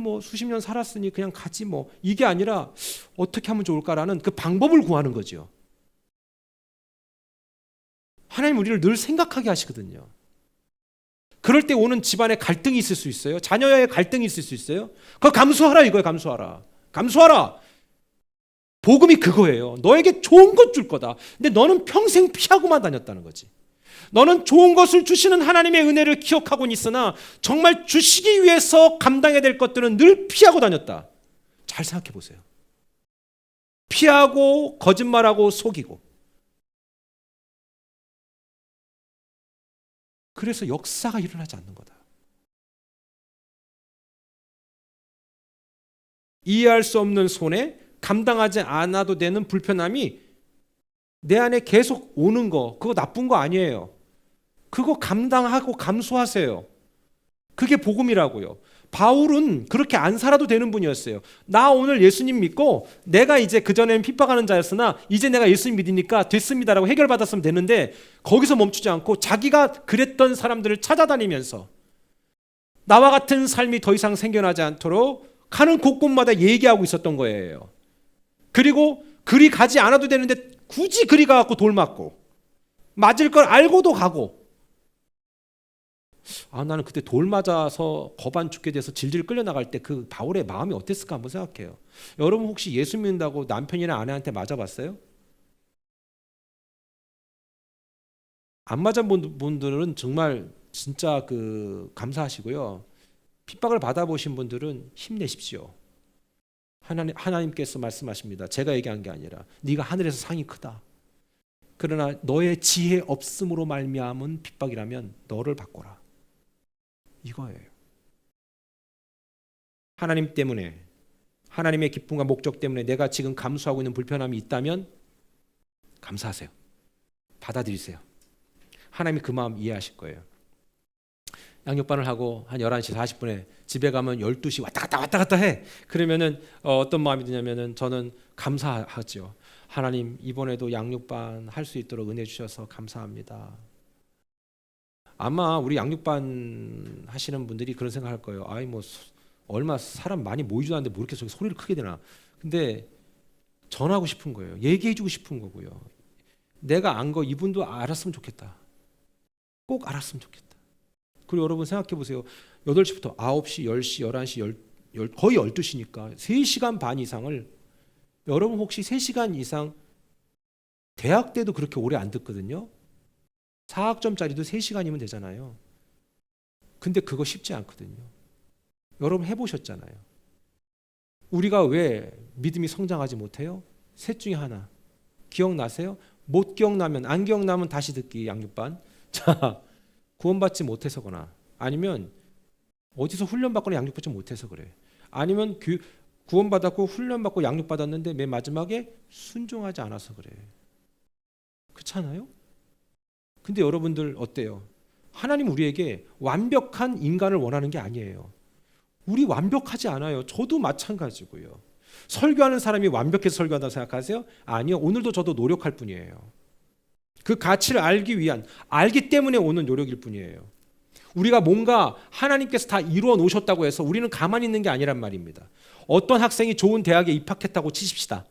뭐 수십 년 살았으니 그냥 가지 뭐. 이게 아니라 어떻게 하면 좋을까라는 그 방법을 구하는 거죠. 하나님 우리를 늘 생각하게 하시거든요. 그럴 때 오는 집안에 갈등이 있을 수 있어요. 자녀와의 갈등이 있을 수 있어요. 그거 감수하라 이거예요. 감수하라. 복음이 그거예요. 너에게 좋은 것 줄 거다. 근데 너는 평생 피하고만 다녔다는 거지. 너는 좋은 것을 주시는 하나님의 은혜를 기억하고는 있으나 정말 주시기 위해서 감당해야 될 것들은 늘 피하고 다녔다. 잘 생각해 보세요. 피하고 거짓말하고 속이고. 그래서 역사가 일어나지 않는 거다. 이해할 수 없는 손해, 감당하지 않아도 되는 불편함이 내 안에 계속 오는 거, 그거 나쁜 거 아니에요. 그거 감당하고 감수하세요. 그게 복음이라고요. 바울은 그렇게 안 살아도 되는 분이었어요. 나 오늘 예수님 믿고 내가 이제 그전에는 핍박하는 자였으나 이제 내가 예수님 믿으니까 됐습니다라고 해결받았으면 되는데 거기서 멈추지 않고 자기가 그랬던 사람들을 찾아다니면서 나와 같은 삶이 더 이상 생겨나지 않도록 가는 곳곳마다 얘기하고 있었던 거예요. 그리고 그리 가지 않아도 되는데 굳이 그리 가갖고 돌 맞고 맞을 걸 알고도 가고. 나는 그때 돌 맞아서 거반 죽게 돼서 질질 끌려나갈 때 그 바울의 마음이 어땠을까 한번 생각해요. 여러분 혹시 예수 믿는다고 남편이나 아내한테 맞아봤어요? 안 맞아본 분들은 정말 진짜 감사하시고요. 핍박을 받아보신 분들은 힘내십시오. 하나님께서 말씀하십니다. 제가 얘기한 게 아니라 네가 하늘에서 상이 크다. 그러나 너의 지혜 없음으로 말미암은 핍박이라면 너를 바꿔라. 이거예요. 하나님 때문에, 하나님의 기쁨과 목적 때문에 내가 지금 감수하고 있는 불편함이 있다면 감사하세요. 받아들이세요. 하나님이 그 마음 이해하실 거예요. 양육반을 하고 한 11시 40분에 집에 가면 12시 왔다 갔다 해. 그러면은 어떤 마음이 드냐면은 저는 감사하죠. 하나님 이번에도 양육반 할 수 있도록 은혜 주셔서 감사합니다. 아마 우리 양육반 하시는 분들이 그런 생각할 거예요. 얼마 사람 많이 모이지도 않는데 뭐 이렇게 저기 소리를 크게 되나. 근데 전하고 싶은 거예요. 얘기해주고 싶은 거고요. 내가 안 거 이분도 알았으면 좋겠다. 꼭 알았으면 좋겠다. 그리고 여러분 생각해 보세요. 8시부터 9시, 10시, 11시, 거의 12시니까 3시간 반 이상을, 여러분 혹시 3시간 이상 대학 때도 그렇게 오래 안 듣거든요. 4학점짜리도 3시간이면 되잖아요. 근데 그거 쉽지 않거든요. 여러분 해보셨잖아요. 우리가 왜 믿음이 성장하지 못해요? 셋 중에 하나. 기억나세요? 못 기억나면, 안 기억나면 다시 듣기 양육반. 자, 구원받지 못해서거나 아니면 어디서 훈련받거나 양육받지 못해서 그래. 아니면 구원받았고 훈련받고 양육받았는데 맨 마지막에 순종하지 않아서 그래. 그렇잖아요? 근데 여러분들 어때요? 하나님 우리에게 완벽한 인간을 원하는 게 아니에요. 우리 완벽하지 않아요. 저도 마찬가지고요. 설교하는 사람이 완벽해서 설교한다고 생각하세요? 아니요. 오늘도 저도 노력할 뿐이에요. 그 가치를 알기 때문에 오는 노력일 뿐이에요. 우리가 뭔가 하나님께서 다 이루어 놓으셨다고 해서 우리는 가만히 있는 게 아니란 말입니다. 어떤 학생이 좋은 대학에 입학했다고 치십시다.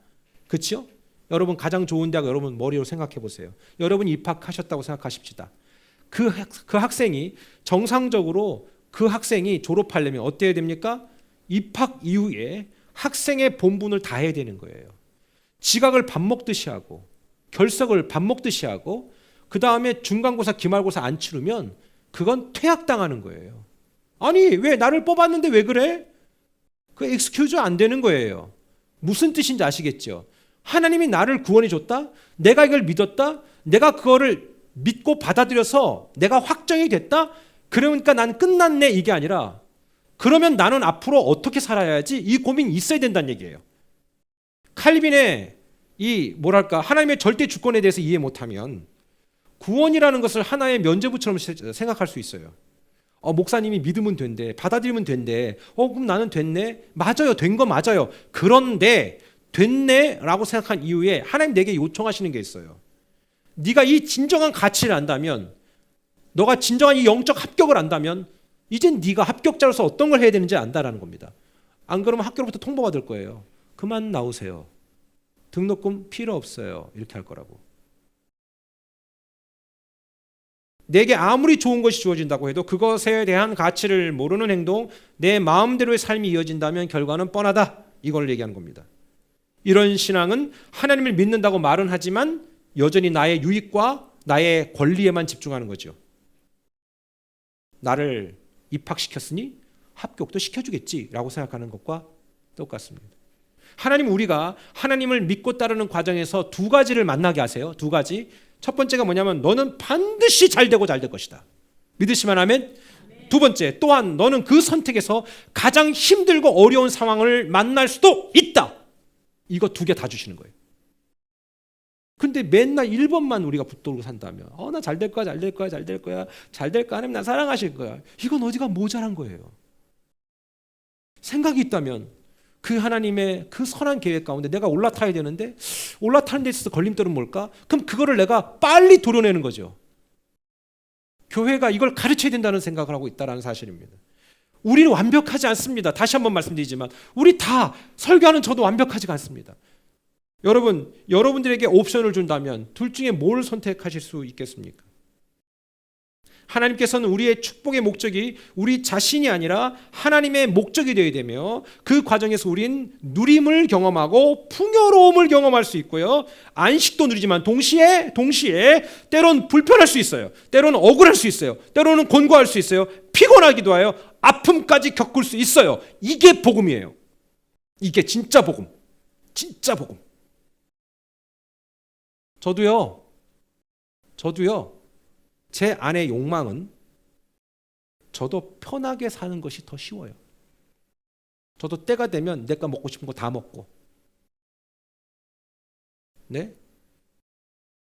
그렇죠? 여러분 가장 좋은 대학 여러분 머리로 생각해 보세요. 여러분이 입학하셨다고 생각하십시다. 그 학생이 정상적으로 그 학생이 졸업하려면 어때야 됩니까? 입학 이후에 학생의 본분을 다해야 되는 거예요. 지각을 밥 먹듯이 하고 결석을 밥 먹듯이 하고 그 다음에 중간고사 기말고사 안 치르면 그건 퇴학당하는 거예요. 아니 왜 나를 뽑았는데 왜 그래? 그 엑스큐즈 안 되는 거예요. 무슨 뜻인지 아시겠죠? 하나님이 나를 구원해 줬다. 내가 이걸 믿었다. 내가 그거를 믿고 받아들여서 내가 확정이 됐다. 그러니까 난 끝났네 이게 아니라 그러면 나는 앞으로 어떻게 살아야지 이 고민이 있어야 된다는 얘기예요. 칼빈의 하나님의 절대 주권에 대해서 이해 못하면 구원이라는 것을 하나의 면죄부처럼 생각할 수 있어요. 목사님이 믿으면 된대, 받아들이면 된대. 그럼 나는 됐네. 맞아요, 된 거 맞아요. 그런데 됐네라고 생각한 이후에 하나님 내게 요청하시는 게 있어요. 네가 이 진정한 가치를 안다면, 너가 진정한 이 영적 합격을 안다면 이젠 네가 합격자로서 어떤 걸 해야 되는지 안다라는 겁니다. 안 그러면 학교로부터 통보받을 거예요. 그만 나오세요. 등록금 필요 없어요. 이렇게 할 거라고. 내게 아무리 좋은 것이 주어진다고 해도 그것에 대한 가치를 모르는 행동, 내 마음대로의 삶이 이어진다면 결과는 뻔하다. 이걸 얘기하는 겁니다. 이런 신앙은 하나님을 믿는다고 말은 하지만 여전히 나의 유익과 나의 권리에만 집중하는 거죠. 나를 입학시켰으니 합격도 시켜주겠지라고 생각하는 것과 똑같습니다. 하나님, 우리가 하나님을 믿고 따르는 과정에서 두 가지를 만나게 하세요. 두 가지. 첫 번째가 뭐냐면 너는 반드시 잘되고 잘될 것이다. 믿으시면 아멘. 두 번째, 또한 너는 그 선택에서 가장 힘들고 어려운 상황을 만날 수도 있다. 이거 두 개 다 주시는 거예요. 근데 맨날 1번만 우리가 붙들고 산다면 나 잘 될 거야, 잘 될 거야, 잘 될 거야, 잘 될 거야, 하나님 나 사랑하실 거야. 이건 어디가 모자란 거예요. 생각이 있다면 그 하나님의 그 선한 계획 가운데 내가 올라타야 되는데 올라타는 데 있어서 걸림돌은 뭘까? 그럼 그거를 내가 빨리 도려내는 거죠. 교회가 이걸 가르쳐야 된다는 생각을 하고 있다는 사실입니다. 우리는 완벽하지 않습니다. 다시 한번 말씀드리지만 우리 다 설교하는 저도 완벽하지가 않습니다. 여러분, 여러분들에게 옵션을 준다면 둘 중에 뭘 선택하실 수 있겠습니까? 하나님께서는 우리의 축복의 목적이 우리 자신이 아니라 하나님의 목적이 되어야 되며 그 과정에서 우린 누림을 경험하고 풍요로움을 경험할 수 있고요. 안식도 누리지만 동시에 때론 불편할 수 있어요. 때로는 억울할 수 있어요. 때로는 곤고할 수 있어요. 피곤하기도 하여 아픔까지 겪을 수 있어요. 이게 복음이에요. 이게 진짜 복음. 진짜 복음. 저도요. 제 안의 욕망은 저도 편하게 사는 것이 더 쉬워요. 저도 때가 되면 내가 먹고 싶은 거 다 먹고, 네?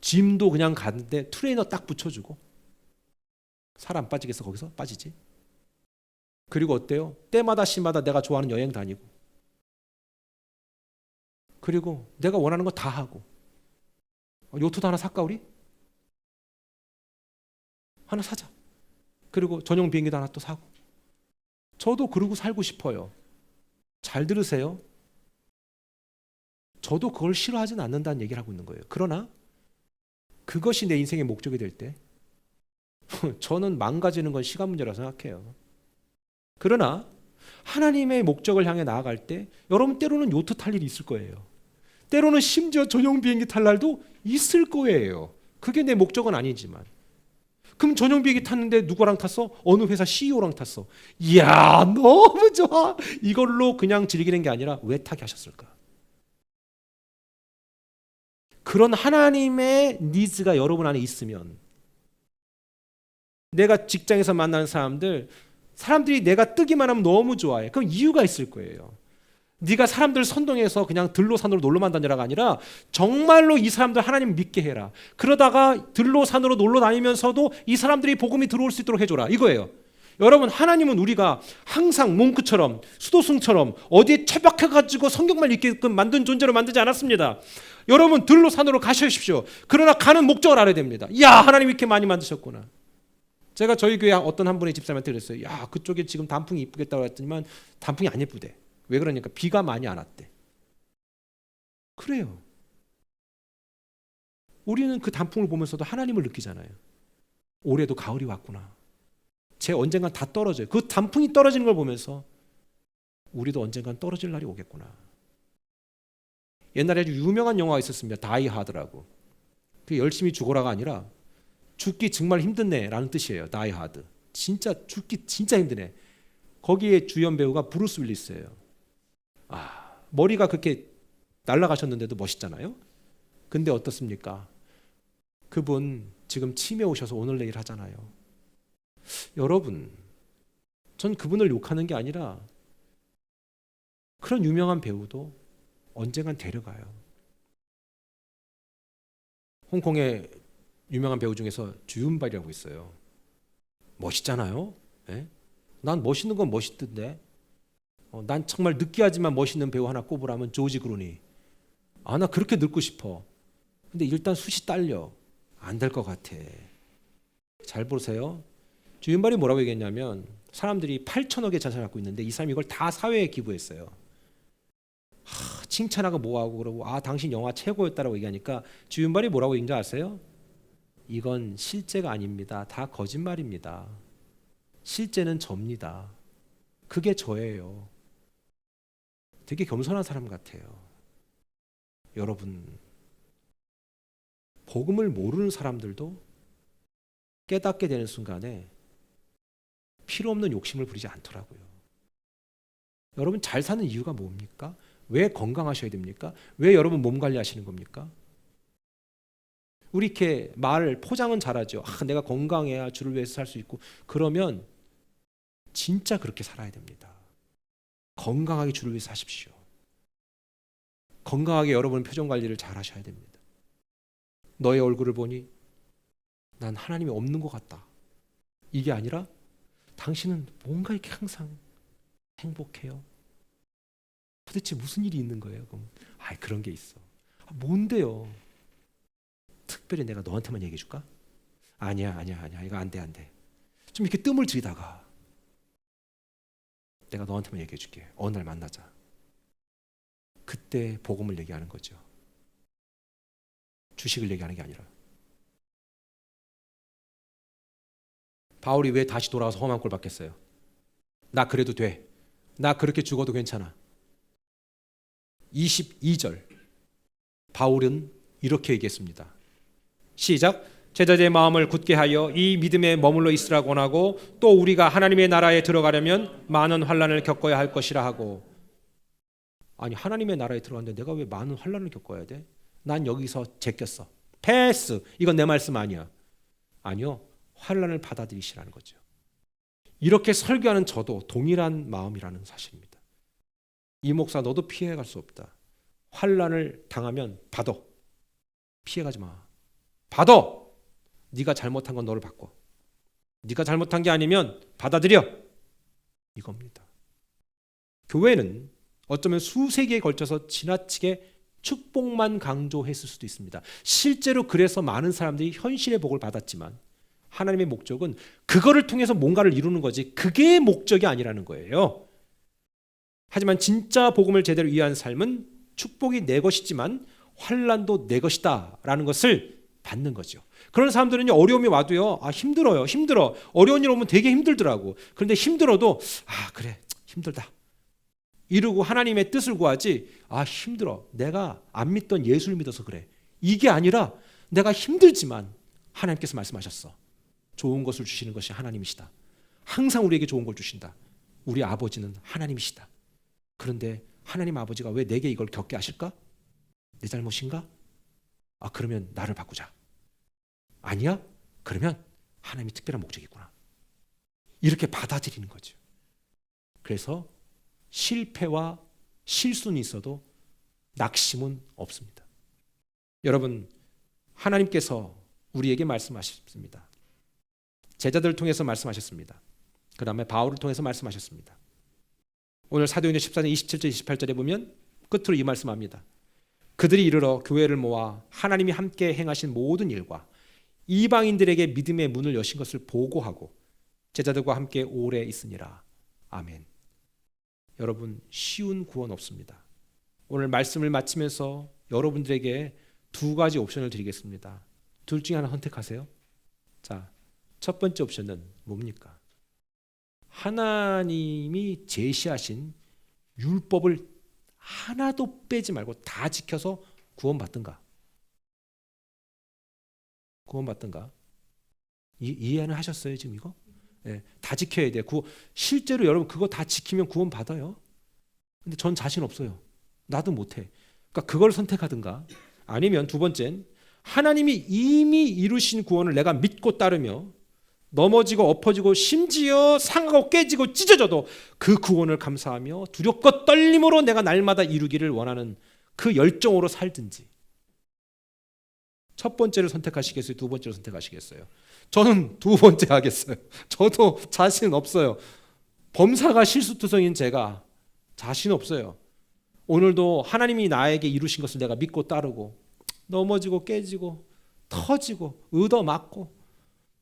짐도 그냥 가는데 트레이너 딱 붙여주고, 살 안 빠지겠어? 거기서 빠지지. 그리고 어때요? 때마다 시마다 내가 좋아하는 여행 다니고, 그리고 내가 원하는 거 다 하고. 요트도 하나 살까 우리? 하나 사자. 그리고 전용 비행기도 하나 또 사고. 저도 그러고 살고 싶어요. 잘 들으세요. 저도 그걸 싫어하진 않는다는 얘기를 하고 있는 거예요. 그러나 그것이 내 인생의 목적이 될 때 저는 망가지는 건 시간 문제라고 생각해요. 그러나 하나님의 목적을 향해 나아갈 때 여러분 때로는 요트 탈 일이 있을 거예요. 때로는 심지어 전용 비행기 탈 날도 있을 거예요. 그게 내 목적은 아니지만. 그럼 전용 비행기 탔는데 누구랑 탔어? 어느 회사 CEO랑 탔어. 이야, 너무 좋아. 이걸로 그냥 즐기는 게 아니라 왜 타게 하셨을까? 그런 하나님의 니즈가 여러분 안에 있으면 내가 직장에서 만나는 사람들이 내가 뜨기만 하면 너무 좋아해. 그럼 이유가 있을 거예요. 네가 사람들 선동해서 그냥 들로산으로 놀러만 다니라가 아니라 정말로 이 사람들 하나님 믿게 해라. 그러다가 들로산으로 놀러 다니면서도 이 사람들이 복음이 들어올 수 있도록 해줘라. 이거예요. 여러분, 하나님은 우리가 항상 몽크처럼 수도승처럼 어디에 처박혀가지고 성경만 읽게끔 만든 존재로 만들지 않았습니다. 여러분, 들로산으로 가셔십시오. 그러나 가는 목적을 알아야 됩니다. 이야, 하나님 이렇게 많이 만드셨구나. 제가 저희 교회 어떤 한 분의 집사님한테 그랬어요. 야, 그쪽에 지금 단풍이 이쁘겠다고 했더니만 단풍이 안 예쁘대. 왜 그러니까 비가 많이 안 왔대. 그래요. 우리는 그 단풍을 보면서도 하나님을 느끼잖아요. 올해도 가을이 왔구나. 쟤 언젠간 다 떨어져요. 그 단풍이 떨어지는 걸 보면서 우리도 언젠간 떨어질 날이 오겠구나. 옛날에 아주 유명한 영화가 있었습니다. 다이 하드라고. 그 열심히 죽어라가 아니라 죽기 정말 힘드네 라는 뜻이에요. 다이 하드. 진짜 죽기 진짜 힘드네. 거기에 주연 배우가 브루스 윌리스예요. 머리가 그렇게 날아가셨는데도 멋있잖아요. 근데 어떻습니까? 그분 지금 치매 오셔서 오늘 내일 하잖아요. 여러분, 전 그분을 욕하는 게 아니라 그런 유명한 배우도 언젠간 데려가요. 홍콩의 유명한 배우 중에서 주윤발이라고 있어요. 멋있잖아요. 네? 난 멋있는 건 멋있던데 난 정말 느끼하지만 멋있는 배우 하나 꼽으라면 조지 그루니. 나 그렇게 늙고 싶어. 근데 일단 숱이 딸려. 안 될 것 같아. 잘 보세요. 주윤발이 뭐라고 얘기했냐면 사람들이 8천억의 자산을 갖고 있는데 이 사람이 이걸 다 사회에 기부했어요. 칭찬하고 뭐하고 그러고 당신 영화 최고였다라고 얘기하니까 주윤발이 뭐라고 얘기한지 아세요? 이건 실제가 아닙니다. 다 거짓말입니다. 실제는 접니다. 그게 저예요. 되게 겸손한 사람 같아요. 여러분, 복음을 모르는 사람들도 깨닫게 되는 순간에 필요 없는 욕심을 부리지 않더라고요. 여러분, 잘 사는 이유가 뭡니까? 왜 건강하셔야 됩니까? 왜 여러분 몸 관리하시는 겁니까? 우리 이렇게 말 포장은 잘하죠. 내가 건강해야 주를 위해서 살 수 있고, 그러면 진짜 그렇게 살아야 됩니다. 건강하게 주를 위해서 사십시오. 건강하게 여러분 표정 관리를 잘 하셔야 됩니다. 너의 얼굴을 보니 난 하나님이 없는 것 같다. 이게 아니라 당신은 뭔가 이렇게 항상 행복해요. 도대체 무슨 일이 있는 거예요? 그럼 그런 게 있어. 뭔데요? 특별히 내가 너한테만 얘기해 줄까? 아니야. 이거 안 돼. 좀 이렇게 뜸을 들이다가 내가 너한테만 얘기해 줄게. 어느 날 만나자. 그때 복음을 얘기하는 거죠. 주식을 얘기하는 게 아니라. 바울이 왜 다시 돌아와서 험한 꼴 받겠어요? 나 그래도 돼. 나 그렇게 죽어도 괜찮아. 22절 바울은 이렇게 얘기했습니다. 시작. 제자들의 마음을 굳게 하여 이 믿음에 머물러 있으라고 원하고 또 우리가 하나님의 나라에 들어가려면 많은 환난을 겪어야 할 것이라 하고. 아니, 하나님의 나라에 들어갔는데 내가 왜 많은 환난을 겪어야 돼? 난 여기서 제꼈어. 패스. 이건 내 말씀 아니야. 아니요. 환난을 받아들이시라는 거죠. 이렇게 설교하는 저도 동일한 마음이라는 사실입니다. 이 목사, 너도 피해갈 수 없다. 환난을 당하면 받아. 피해가지 마. 받아. 네가 잘못한 건 너를 바꿔. 네가 잘못한 게 아니면 받아들여. 이겁니다. 교회는 어쩌면 수세기에 걸쳐서 지나치게 축복만 강조했을 수도 있습니다. 실제로 그래서 많은 사람들이 현실의 복을 받았지만 하나님의 목적은 그거를 통해서 뭔가를 이루는 거지 그게 목적이 아니라는 거예요. 하지만 진짜 복음을 제대로 이해한 삶은 축복이 내 것이지만 환난도 내 것이다 라는 것을 받는 거죠. 그런 사람들은 어려움이 와도요, 힘들어요. 어려운 일 오면 되게 힘들더라고. 그런데 힘들어도 그래, 힘들다 이러고 하나님의 뜻을 구하지, 힘들어, 내가 안 믿던 예수를 믿어서 그래, 이게 아니라 내가 힘들지만 하나님께서 말씀하셨어. 좋은 것을 주시는 것이 하나님이시다. 항상 우리에게 좋은 걸 주신다. 우리 아버지는 하나님이시다. 그런데 하나님 아버지가 왜 내게 이걸 겪게 하실까? 내 잘못인가? 그러면 나를 바꾸자. 아니야? 그러면 하나님이 특별한 목적이 있구나. 이렇게 받아들이는 거죠. 그래서 실패와 실수는 있어도 낙심은 없습니다. 여러분, 하나님께서 우리에게 말씀하셨습니다. 제자들을 통해서 말씀하셨습니다. 그 다음에 바울을 통해서 말씀하셨습니다. 오늘 사도행전 14장 27절 28절에 보면 끝으로 이 말씀합니다. 그들이 이르러 교회를 모아 하나님이 함께 행하신 모든 일과 이방인들에게 믿음의 문을 여신 것을 보고하고 제자들과 함께 오래 있으니라. 아멘. 여러분, 쉬운 구원 없습니다. 오늘 말씀을 마치면서 여러분들에게 두 가지 옵션을 드리겠습니다. 둘 중에 하나 선택하세요. 자, 첫 번째 옵션은 뭡니까? 하나님이 제시하신 율법을 하나도 빼지 말고 다 지켜서 구원받든가. 이해는 하셨어요 지금 이거? 네, 다 지켜야 돼. 실제로 여러분 그거 다 지키면 구원 받아요. 근데 전 자신 없어요. 나도 못해. 그러니까 그걸 선택하든가, 아니면 두 번째는 하나님이 이미 이루신 구원을 내가 믿고 따르며 넘어지고 엎어지고 심지어 상하고 깨지고 찢어져도 그 구원을 감사하며 두렵고 떨림으로 내가 날마다 이루기를 원하는 그 열정으로 살든지. 첫 번째를 선택하시겠어요? 두 번째를 선택하시겠어요? 저는 두 번째 하겠어요. 저도 자신 없어요. 범사가 실수투성인 제가 자신 없어요. 오늘도 하나님이 나에게 이루신 것을 내가 믿고 따르고 넘어지고 깨지고 터지고 얻어맞고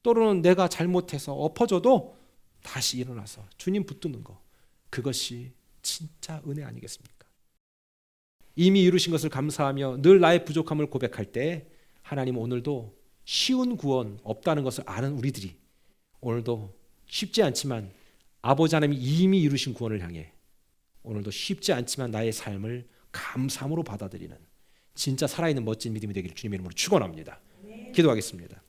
또는 내가 잘못해서 엎어져도 다시 일어나서 주님 붙드는 거, 그것이 진짜 은혜 아니겠습니까? 이미 이루신 것을 감사하며 늘 나의 부족함을 고백할 때 하나님은 오늘도 쉬운 구원 없다는 것을 아는 우리들이 오늘도 쉽지 않지만 아버지 하나님이 이미 이루신 구원을 향해 오늘도 쉽지 않지만 나의 삶을 감사함으로 받아들이는 진짜 살아있는 멋진 믿음이 되기를 주님의 이름으로 축원합니다. 기도하겠습니다.